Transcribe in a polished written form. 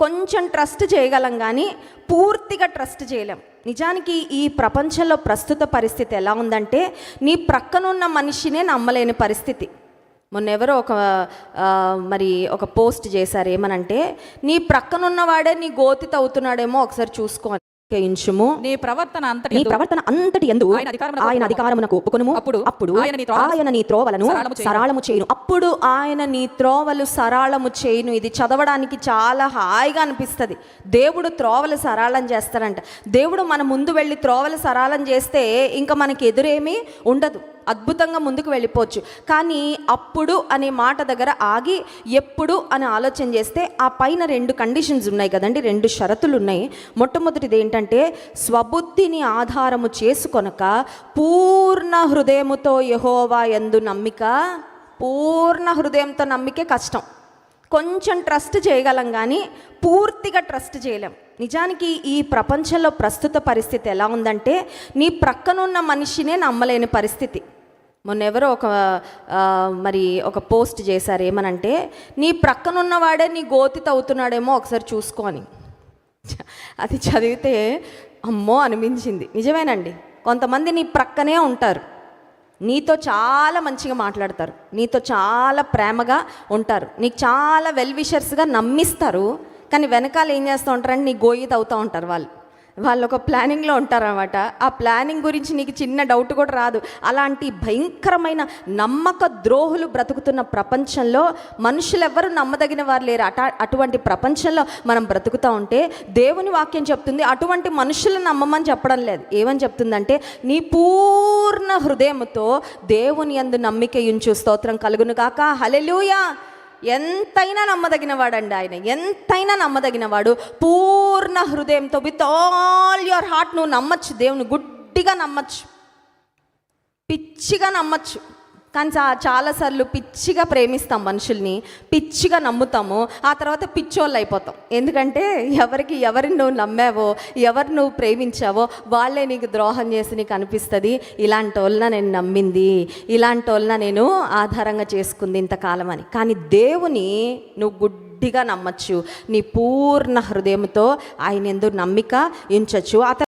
కొంచెం ట్రస్ట్ చేయగలం కానీ పూర్తిగా ట్రస్ట్ చేయలేం. నిజానికి ఈ ప్రపంచంలో ప్రస్తుత పరిస్థితి ఎలా ఉందంటే, నీ ప్రక్కనున్న మనిషినే నమ్మలేని పరిస్థితి. మొన్న ఎవరో ఒక పోస్ట్ చేశారు, ఏమనంటే, నీ ప్రక్కనున్నవాడే నీ గోతి తవ్వుతున్నాడేమో ఒకసారి చూసుకో, నీ ప్రవర్తన అంతటి యందు ఆయన అధికారమునకు ఒప్పుకొనుము, అప్పుడు ఆయన నీ త్రోవలను సరళము చేయును. అప్పుడు ఆయన నీ త్రోవలు సరళము చేయును. ఇది చదవడానికి చాలా హాయిగా అనిపిస్తుంది. దేవుడు త్రోవలు సరళం చేస్తారంట. దేవుడు మన ముందు వెళ్ళి త్రోవలు సరళం చేస్తే ఇంకా మనకి ఎదురేమీ ఉండదు, అద్భుతంగా ముందుకు వెళ్ళిపోవచ్చు. కానీ అప్పుడు అనే మాట దగ్గర ఆగి ఎప్పుడు అని ఆలోచన చేస్తే ఆ పైన 2 కండిషన్స్ ఉన్నాయి కదండి, 2 షరతులు ఉన్నాయి. మొట్టమొదటిది ఏంటంటే, స్వబుద్ధిని ఆధారము చేసుకొనక పూర్ణ హృదయముతో యెహోవా యందు నమ్మిక. పూర్ణ హృదయంతో నమ్మికే కష్టం. కొంచెం ట్రస్ట్ చేయగలం కానీ పూర్తిగా ట్రస్ట్ చేయలేం. నిజానికి ఈ ప్రపంచంలో ప్రస్తుత పరిస్థితి ఎలా ఉందంటే, నీ ప్రక్కనున్న మనిషినే నమ్మలేని పరిస్థితి. మొన్న ఎవరో ఒక పోస్ట్ చేశారు, ఏమనంటే, నీ ప్రక్కనున్నవాడే నీ గోతి తవ్వుతున్నాడేమో ఒకసారి చూసుకో అని. అది చదివితే అమ్మో అనిపించింది. నిజమేనండి, కొంతమంది నీ ప్రక్కనే ఉంటారు, నీతో చాలా మంచిగా మాట్లాడతారు, నీతో చాలా ప్రేమగా ఉంటారు, నీకు చాలా వెల్ విషర్స్గా నమ్మిస్తారు. కానీ వెనకాల ఏం చేస్తూ ఉంటారంటే నీ గోయి తవ్వుతూ ఉంటారు. వాళ్ళు ఒక ప్లానింగ్లో ఉంటారన్నమాట. ఆ ప్లానింగ్ గురించి నీకు చిన్న డౌట్ కూడా రాదు. అలాంటి భయంకరమైన నమ్మక ద్రోహులు బ్రతుకుతున్న ప్రపంచంలో మనుషులు ఎవ్వరూ నమ్మదగిన వారు లేరు. అటువంటి ప్రపంచంలో మనం బ్రతుకుతూ ఉంటే దేవుని వాక్యం చెప్తుంది, అటువంటి మనుషులను నమ్మమని చెప్పడం లేదు. ఏమని చెప్తుందంటే, నీ పూర్ణ హృదయముతో దేవుని యందు నమ్మిక ఉంచు. స్తోత్రం కలుగును గాక. హల్లెలూయా. ఎంతైనా నమ్మదగినవాడండి ఆయన, ఎంతైనా నమ్మదగినవాడు. పూర్ణ హృదయంతో, విత్ ఆల్ యువర్ హార్ట్ నువ్వు నమ్మచ్చు. దేవుని గుడ్డిగా నమ్మచ్చు, పిచ్చిగా నమ్మచ్చు. కానీ చాలాసార్లు పిచ్చిగా ప్రేమిస్తాం మనుషుల్ని, పిచ్చిగా నమ్ముతాము, ఆ తర్వాత పిచ్చోళ్ళు అయిపోతాం. ఎందుకంటే ఎవరిని నువ్వు నమ్మావో, ఎవరు నువ్వు ప్రేమించావో వాళ్ళే నీకు ద్రోహం చేసి నీకు అనిపిస్తుంది, ఇలాంటి వాళ్ళని నేను నమ్మింది, ఇలాంటి వాళ్ళని నేను ఆధారంగా చేసుకుంది ఇంతకాలం అని. కానీ దేవుని నువ్వు గుడ్డిగా నమ్మచ్చు. నీ పూర్ణ హృదయంతో ఆయన యందు నమ్మిక ఉంచచ్చు.